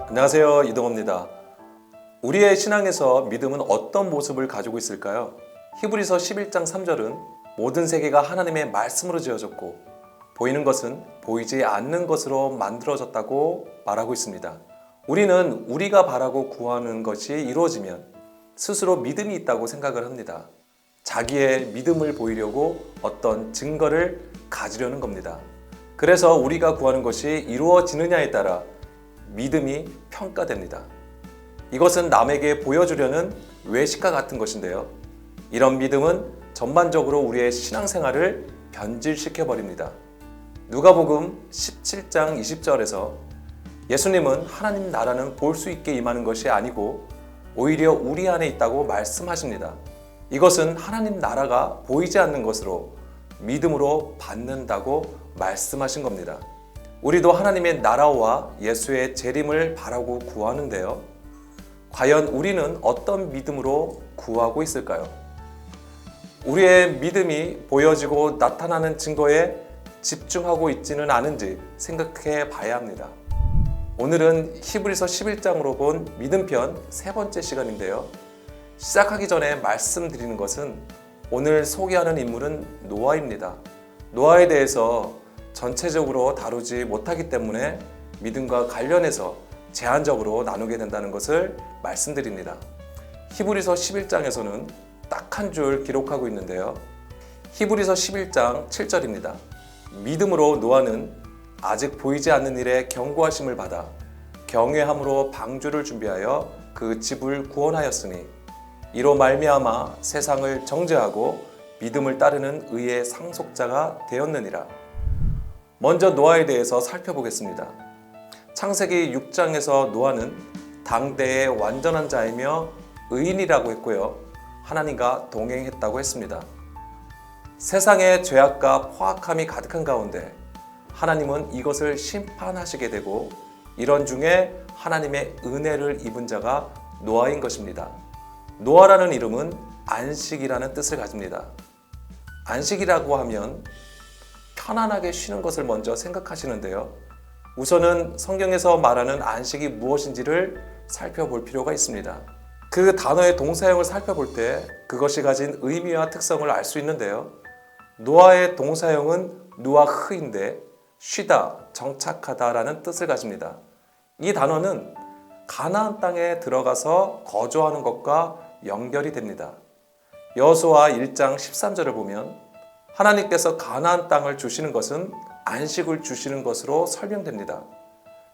안녕하세요, 이동호입니다. 우리의 신앙에서 믿음은 어떤 모습을 가지고 있을까요? 히브리서 11장 3절은 모든 세계가 하나님의 말씀으로 지어졌고 보이는 것은 보이지 않는 것으로 만들어졌다고 말하고 있습니다. 우리는 우리가 바라고 구하는 것이 이루어지면 스스로 믿음이 있다고 생각을 합니다. 자기의 믿음을 보이려고 어떤 증거를 가지려는 겁니다. 그래서 우리가 구하는 것이 이루어지느냐에 따라 믿음이 평가됩니다. 이것은 남에게 보여주려는 외식과 같은 것인데요. 이런 믿음은 전반적으로 우리의 신앙생활을 변질시켜 버립니다. 누가복음 17장 20절에서 예수님은 하나님 나라는 볼 수 있게 임하는 것이 아니고 오히려 우리 안에 있다고 말씀하십니다. 이것은 하나님 나라가 보이지 않는 것으로 믿음으로 받는다고 말씀하신 겁니다. 우리도 하나님의 나라와 예수의 재림을 바라고 구하는데요. 과연 우리는 어떤 믿음으로 구하고 있을까요? 우리의 믿음이 보여지고 나타나는 증거에 집중하고 있지는 않은지 생각해 봐야 합니다. 오늘은 히브리서 11장으로 본 믿음편 세 번째 시간인데요. 시작하기 전에 말씀드리는 것은 오늘 소개하는 인물은 노아입니다. 노아에 대해서 전체적으로 다루지 못하기 때문에 믿음과 관련해서 제한적으로 나누게 된다는 것을 말씀드립니다. 히브리서 11장에서는 딱 한 줄 기록하고 있는데요. 히브리서 11장 7절입니다. 믿음으로 노아는 아직 보이지 않는 일에 경고하심을 받아 경외함으로 방주를 준비하여 그 집을 구원하였으니 이로 말미암아 세상을 정죄하고 믿음을 따르는 의의 상속자가 되었느니라. 먼저 노아에 대해서 살펴보겠습니다. 창세기 6장에서 노아는 당대의 완전한 자이며 의인이라고 했고요. 하나님과 동행했다고 했습니다. 세상의 죄악과 포악함이 가득한 가운데 하나님은 이것을 심판하시게 되고 이런 중에 하나님의 은혜를 입은 자가 노아인 것입니다. 노아라는 이름은 안식이라는 뜻을 가집니다. 안식이라고 하면 편안하게 쉬는 것을 먼저 생각하시는데요. 우선은 성경에서 말하는 안식이 무엇인지를 살펴볼 필요가 있습니다. 그 단어의 동사형을 살펴볼 때 그것이 가진 의미와 특성을 알 수 있는데요. 노아의 동사형은 누아흐인데 쉬다, 정착하다라는 뜻을 가집니다. 이 단어는 가나안 땅에 들어가서 거주하는 것과 연결이 됩니다. 여호수아 1장 13절을 보면 하나님께서 가나안 땅을 주시는 것은 안식을 주시는 것으로 설명됩니다.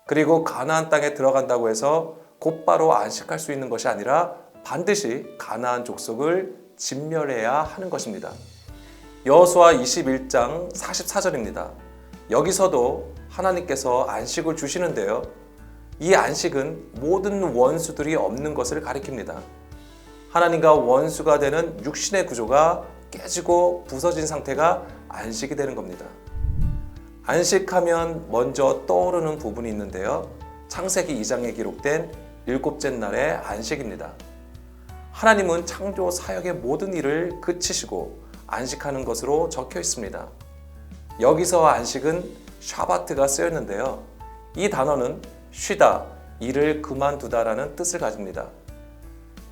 그리고 가나안 땅에 들어간다고 해서 곧바로 안식할 수 있는 것이 아니라 반드시 가나안 족속을 진멸해야 하는 것입니다. 여호수아 21장 44절입니다. 여기서도 하나님께서 안식을 주시는데요. 이 안식은 모든 원수들이 없는 것을 가리킵니다. 하나님과 원수가 되는 육신의 구조가 깨지고 부서진 상태가 안식이 되는 겁니다. 안식하면 먼저 떠오르는 부분이 있는데요. 창세기 2장에 기록된 일곱째 날의 안식입니다. 하나님은 창조 사역의 모든 일을 그치시고 안식하는 것으로 적혀 있습니다. 여기서 안식은 샤바트가 쓰였는데요. 이 단어는 쉬다, 일을 그만두다라는 뜻을 가집니다.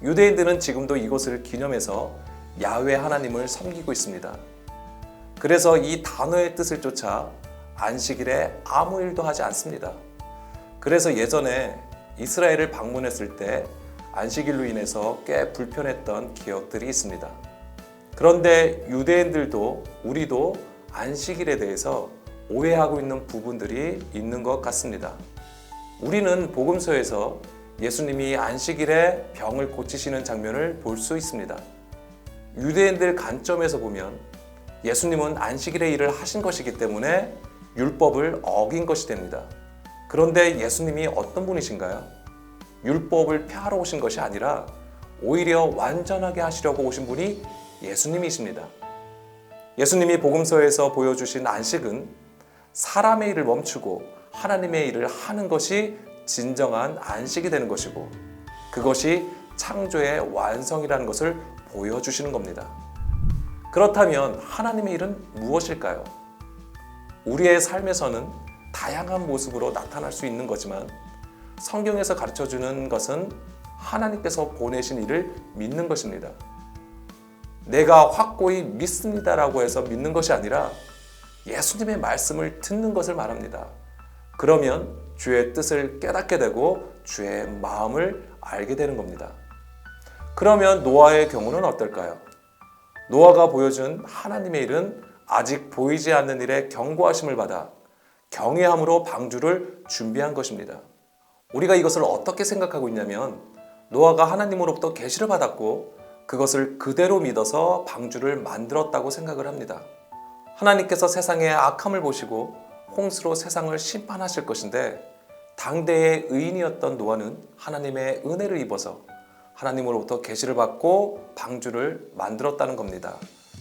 유대인들은 지금도 이것을 기념해서 야훼 하나님을 섬기고 있습니다. 그래서 이 단어의 뜻을 쫓아 안식일에 아무 일도 하지 않습니다. 그래서 예전에 이스라엘을 방문했을 때 안식일로 인해서 꽤 불편했던 기억들이 있습니다. 그런데 유대인들도 우리도 안식일에 대해서 오해하고 있는 부분들이 있는 것 같습니다. 우리는 복음서에서 예수님이 안식일에 병을 고치시는 장면을 볼 수 있습니다. 유대인들 관점에서 보면 예수님은 안식일에 일을 하신 것이기 때문에 율법을 어긴 것이 됩니다. 그런데 예수님이 어떤 분이신가요? 율법을 폐하러 오신 것이 아니라 오히려 완전하게 하시려고 오신 분이 예수님이십니다. 예수님이 복음서에서 보여주신 안식은 사람의 일을 멈추고 하나님의 일을 하는 것이 진정한 안식이 되는 것이고 그것이 창조의 완성이라는 것을 보여주시는 겁니다. 그렇다면 하나님의 일은 무엇일까요? 우리의 삶에서는 다양한 모습으로 나타날 수 있는 거지만 성경에서 가르쳐주는 것은 하나님께서 보내신 일을 믿는 것입니다. 내가 확고히 믿습니다라고 해서 믿는 것이 아니라 예수님의 말씀을 듣는 것을 말합니다. 그러면 주의 뜻을 깨닫게 되고 주의 마음을 알게 되는 겁니다. 그러면 노아의 경우는 어떨까요? 노아가 보여준 하나님의 일은 아직 보이지 않는 일에 경고하심을 받아 경외함으로 방주를 준비한 것입니다. 우리가 이것을 어떻게 생각하고 있냐면 노아가 하나님으로부터 계시를 받았고 그것을 그대로 믿어서 방주를 만들었다고 생각을 합니다. 하나님께서 세상의 악함을 보시고 홍수로 세상을 심판하실 것인데 당대의 의인이었던 노아는 하나님의 은혜를 입어서 하나님으로부터 계시를 받고 방주를 만들었다는 겁니다.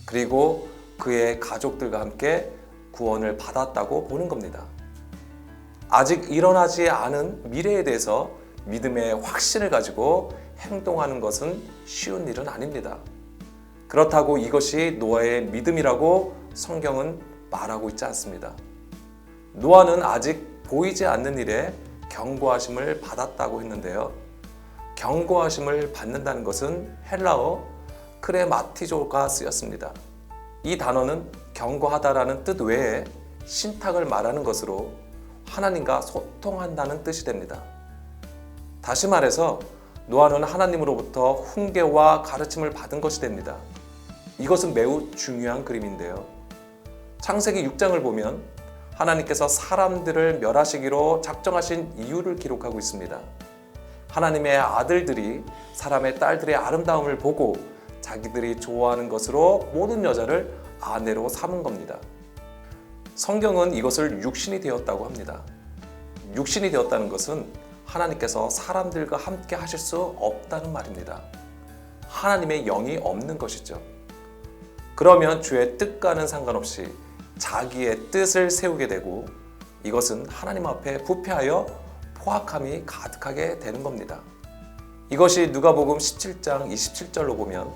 그리고 그의 가족들과 함께 구원을 받았다고 보는 겁니다. 아직 일어나지 않은 미래에 대해서 믿음의 확신을 가지고 행동하는 것은 쉬운 일은 아닙니다. 그렇다고 이것이 노아의 믿음이라고 성경은 말하고 있지 않습니다. 노아는 아직 보이지 않는 일에 경고하심을 받았다고 했는데요. 경고하심을 받는다는 것은 헬라어 크레마티조가 쓰였습니다. 이 단어는 경고하다라는 뜻 외에 신탁을 말하는 것으로 하나님과 소통한다는 뜻이 됩니다. 다시 말해서 노아는 하나님으로부터 훈계와 가르침을 받은 것이 됩니다. 이것은 매우 중요한 그림인데요. 창세기 6장을 보면 하나님께서 사람들을 멸하시기로 작정하신 이유를 기록하고 있습니다. 하나님의 아들들이 사람의 딸들의 아름다움을 보고 자기들이 좋아하는 것으로 모든 여자를 아내로 삼은 겁니다. 성경은 이것을 육신이 되었다고 합니다. 육신이 되었다는 것은 하나님께서 사람들과 함께 하실 수 없다는 말입니다. 하나님의 영이 없는 것이죠. 그러면 주의 뜻과는 상관없이 자기의 뜻을 세우게 되고 이것은 하나님 앞에 부패하여 포악함이 가득하게 되는 겁니다. 이것이 누가복음 17장 27절로 보면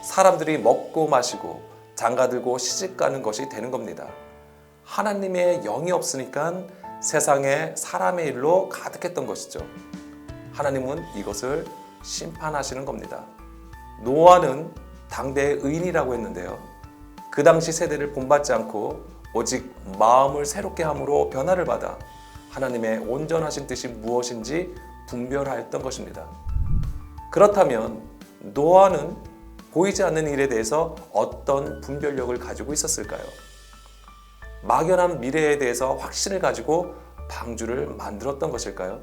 사람들이 먹고 마시고 장가들고 시집가는 것이 되는 겁니다. 하나님의 영이 없으니까 세상에 사람의 일로 가득했던 것이죠. 하나님은 이것을 심판하시는 겁니다. 노아는 당대의 의인이라고 했는데요. 그 당시 세대를 본받지 않고 오직 마음을 새롭게 함으로 변화를 받아 하나님의 온전하신 뜻이 무엇인지 분별하였던 것입니다. 그렇다면 노아는 보이지 않는 일에 대해서 어떤 분별력을 가지고 있었을까요? 막연한 미래에 대해서 확신을 가지고 방주를 만들었던 것일까요?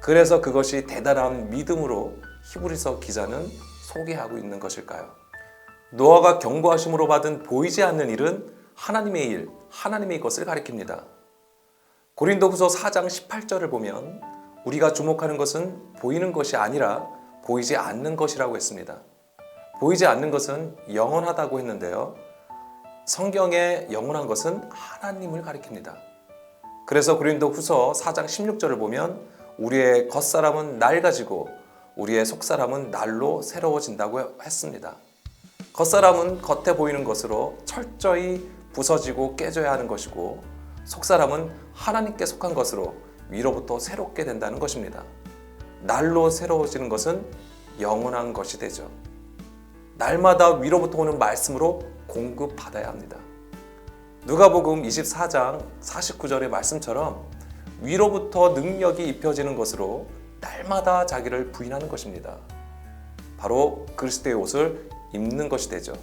그래서 그것이 대단한 믿음으로 히브리서 기자는 소개하고 있는 것일까요? 노아가 경고하심으로 받은 보이지 않는 일은 하나님의 일, 하나님의 것을 가리킵니다. 고린도후서 4장 18절을 보면 우리가 주목하는 것은 보이는 것이 아니라 보이지 않는 것이라고 했습니다. 보이지 않는 것은 영원하다고 했는데요. 성경에 영원한 것은 하나님을 가리킵니다. 그래서 고린도후서 4장 16절을 보면 우리의 겉사람은 낡아지고 우리의 속사람은 날로 새로워진다고 했습니다. 겉사람은 겉에 보이는 것으로 철저히 부서지고 깨져야 하는 것이고 속사람은 하나님께 속한 것으로 위로부터 새롭게 된다는 것입니다. 날로 새로워지는 것은 영원한 것이 되죠. 날마다 위로부터 오는 말씀으로 공급받아야 합니다. 누가복음 24장 49절의 말씀처럼 위로부터 능력이 입혀지는 것으로 날마다 자기를 부인하는 것입니다. 바로 그리스도의 옷을 입는 것이 되죠.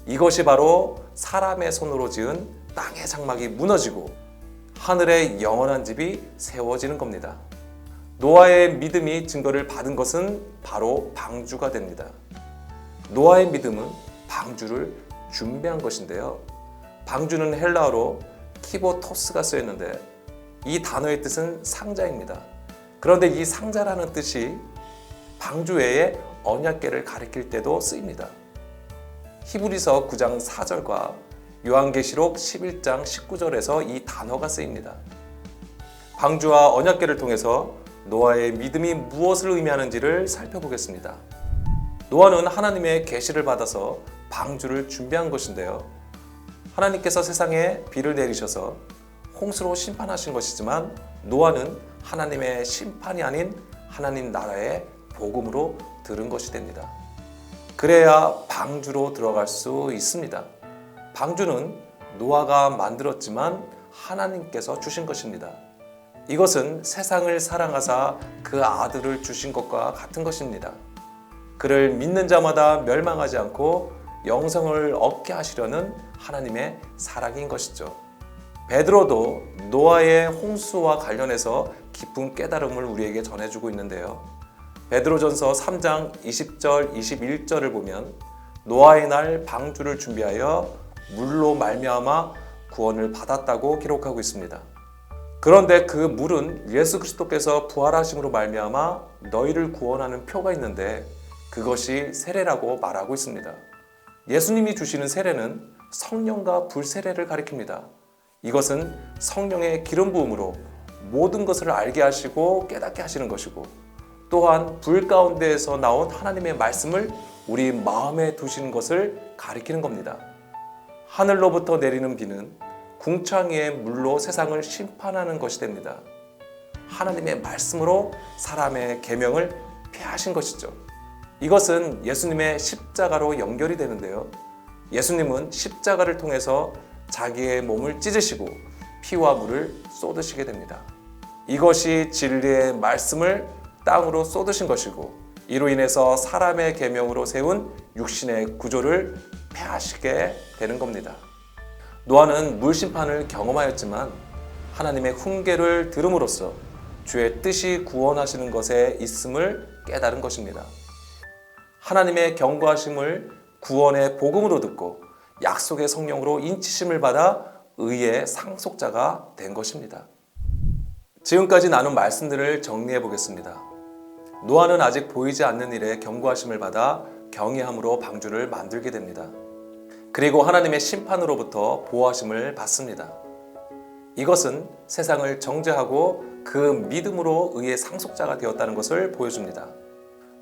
이것이 바로 사람의 손으로 지은 땅의 장막이 무너지고 하늘의 영원한 집이 세워지는 겁니다. 노아의 믿음이 증거를 받은 것은 바로 방주가 됩니다. 노아의 믿음은 방주를 준비한 것인데요. 방주는 헬라어로 키보토스가 쓰였는데 이 단어의 뜻은 상자입니다. 그런데 이 상자라는 뜻이 방주 외에 언약궤를 가리킬 때도 쓰입니다. 히브리서 9장 4절과 요한계시록 11장 19절에서 이 단어가 쓰입니다. 방주와 언약궤를 통해서 노아의 믿음이 무엇을 의미하는지를 살펴보겠습니다. 노아는 하나님의 계시를 받아서 방주를 준비한 것인데요. 하나님께서 세상에 비를 내리셔서 홍수로 심판하신 것이지만 노아는 하나님의 심판이 아닌 하나님 나라의 복음으로 들은 것이 됩니다. 그래야 방주로 들어갈 수 있습니다. 방주는 노아가 만들었지만 하나님께서 주신 것입니다. 이것은 세상을 사랑하사 그 아들을 주신 것과 같은 것입니다. 그를 믿는 자마다 멸망하지 않고 영생을 얻게 하시려는 하나님의 사랑인 것이죠. 베드로도 노아의 홍수와 관련해서 깊은 깨달음을 우리에게 전해주고 있는데요. 베드로전서 3장 20절 21절을 보면 노아의 날 방주를 준비하여 물로 말미암아 구원을 받았다고 기록하고 있습니다. 그런데 그 물은 예수 그리스도께서 부활하심으로 말미암아 너희를 구원하는 표가 있는데 그것이 세례라고 말하고 있습니다. 예수님이 주시는 세례는 성령과 불세례를 가리킵니다. 이것은 성령의 기름 부음으로 모든 것을 알게 하시고 깨닫게 하시는 것이고 또한 불 가운데에서 나온 하나님의 말씀을 우리 마음에 두시는 것을 가리키는 겁니다. 하늘로부터 내리는 비는 궁창의 물로 세상을 심판하는 것이 됩니다. 하나님의 말씀으로 사람의 계명을 폐하신 것이죠. 이것은 예수님의 십자가로 연결이 되는데요. 예수님은 십자가를 통해서 자기의 몸을 찢으시고 피와 물을 쏟으시게 됩니다. 이것이 진리의 말씀을 땅으로 쏟으신 것이고 이로 인해서 사람의 계명으로 세운 육신의 구조를 폐하시게 되는 겁니다. 노아는 물심판을 경험하였지만 하나님의 훈계를 들음으로써 주의 뜻이 구원하시는 것에 있음을 깨달은 것입니다. 하나님의 경고하심을 구원의 복음으로 듣고 약속의 성령으로 인치심을 받아 의의 상속자가 된 것입니다. 지금까지 나눈 말씀들을 정리해 보겠습니다. 노아는 아직 보이지 않는 일에 경고하심을 받아 경외함으로 방주를 만들게 됩니다. 그리고 하나님의 심판으로부터 보호하심을 받습니다. 이것은 세상을 정죄하고 그 믿음으로 의의 상속자가 되었다는 것을 보여줍니다.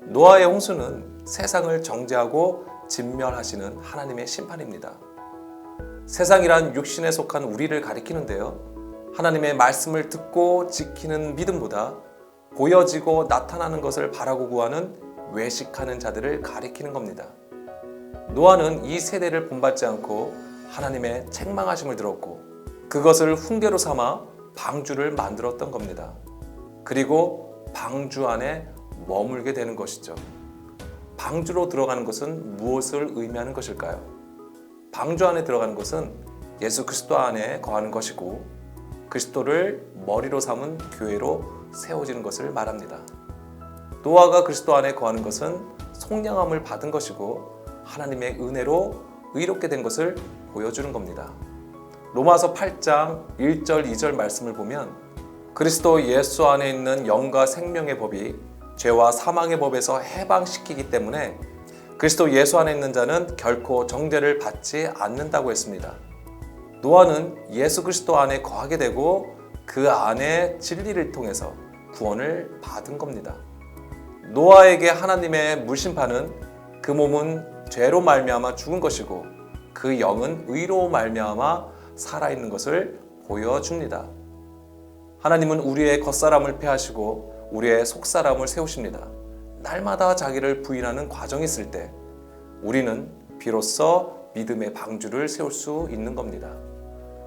노아의 홍수는 세상을 정죄하고 진멸하시는 하나님의 심판입니다. 세상이란 육신에 속한 우리를 가리키는데요. 하나님의 말씀을 듣고 지키는 믿음보다 보여지고 나타나는 것을 바라고 구하는 외식하는 자들을 가리키는 겁니다. 노아는 이 세대를 본받지 않고 하나님의 책망하심을 들었고 그것을 훈계로 삼아 방주를 만들었던 겁니다. 그리고 방주 안에 머물게 되는 것이죠. 방주로 들어가는 것은 무엇을 의미하는 것일까요? 방주 안에 들어가는 것은 예수 그리스도 안에 거하는 것이고 그리스도를 머리로 삼은 교회로 세워지는 것을 말합니다. 노아가 그리스도 안에 거하는 것은 속량함을 받은 것이고 하나님의 은혜로 의롭게 된 것을 보여주는 겁니다. 로마서 8장 1절 2절 말씀을 보면 그리스도 예수 안에 있는 영과 생명의 법이 죄와 사망의 법에서 해방시키기 때문에 그리스도 예수 안에 있는 자는 결코 정죄를 받지 않는다고 했습니다. 노아는 예수 그리스도 안에 거하게 되고 그 안에 진리를 통해서 구원을 받은 겁니다. 노아에게 하나님의 물심판은 그 몸은 죄로 말미암아 죽은 것이고 그 영은 의로 말미암아 살아있는 것을 보여줍니다. 하나님은 우리의 겉사람을 폐하시고 우리의 속사람을 세우십니다. 날마다 자기를 부인하는 과정이 있을 때 우리는 비로소 믿음의 방주를 세울 수 있는 겁니다.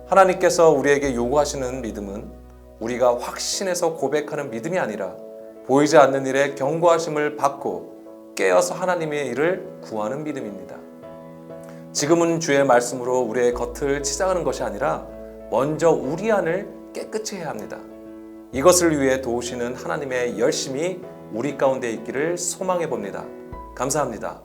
하나님께서 우리에게 요구하시는 믿음은 우리가 확신해서 고백하는 믿음이 아니라 보이지 않는 일에 경고하심을 받고 깨어서 하나님의 일을 구하는 믿음입니다. 지금은 주의 말씀으로 우리의 겉을 치장하는 것이 아니라 먼저 우리 안을 깨끗이 해야 합니다. 이것을 위해 도우시는 하나님의 열심이 우리 가운데 있기를 소망해 봅니다. 감사합니다.